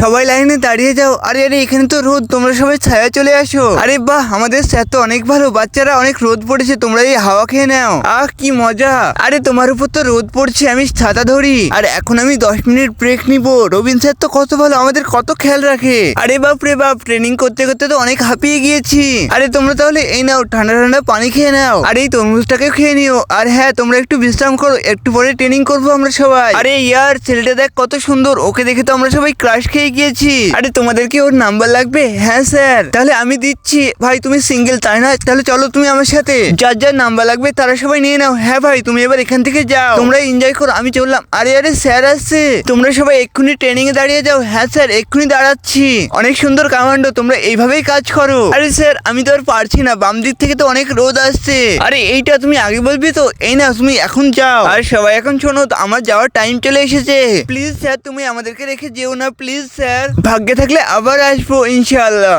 সবাই লাইনে দাঁড়িয়ে যাও। আরে আরে এখানে তো রোদ, তোমরা সবাই ছায়া চলে আসো। আরে বাহ, আমাদের স্যার তো অনেক ভালো। বাচ্চারা অনেক রোদ পড়েছে, তোমরা এই হাওয়া খেয়ে নাও। আহ কি মজা। আরে তোমার উপর তো রোদ পড়ছে, আমি ছাতা ধরি। আর এখন আমি 10 মিনিট ব্রেক নিব। রবিন স্যার তো কত ভালো, আমাদের কত খেয়াল রাখে। আরে বাপ রে বাপ, ট্রেনিং করতে করতে তো অনেক হাঁপিয়ে গিয়েছি। আরে তোমরা তাহলে এই নাও, ঠান্ডা ঠান্ডা পানি খেয়ে নাও। আর এই তরমুজটাকে খেয়ে নিও। আর হ্যাঁ, তোমরা একটু বিশ্রাম করো, একটু পরে ট্রেনিং করবো আমরা সবাই। আরে ইয়ার, ছেলেটা দেখ কত সুন্দর, ওকে দেখে তো আমরা সবাই ক্রাশ খেয়ে গিয়েছি। আরে তোমাদের কি ওর নাম্বার লাগবে? হ্যাঁ স্যার। তাহলে আমি দিচ্ছি। ভাই তুমি সিঙ্গেল তাই না? তাহলে চলো তুমি আমার সাথে। যার যার নাম্বার লাগবে তারা সবাই নিয়ে নাও। হ্যাঁ ভাই, তুমি এবার এখান থেকে যাও, তোমরা এনজয় করো, আমি চললাম। আরে আরে স্যার আসছে, তোমরা সবাই এক্ষুনি ট্রেনিং এ দাঁড়িয়ে যাও। হ্যাঁ স্যার, এক্ষুনি দাঁড়াচ্ছি। অনেক সুন্দর কমান্ডো, তোমরা এইভাবেই কাজ করো। আরে স্যার, আমি তো আর পারছি না, বাম দিক থেকে তো অনেক রোদ আসছে। আরে এইটা তুমি আগে বলবি তো। এই না, তুমি এখন যাও। আর সবাই এখন শোনো, আমার যাওয়ার টাইম চলে এসেছে। প্লিজ স্যার, তুমি আমাদেরকে রেখে যেও না, প্লিজ স্যার। ভাগ্যে থাকলে আবার আসবো ইনশাআল্লাহ।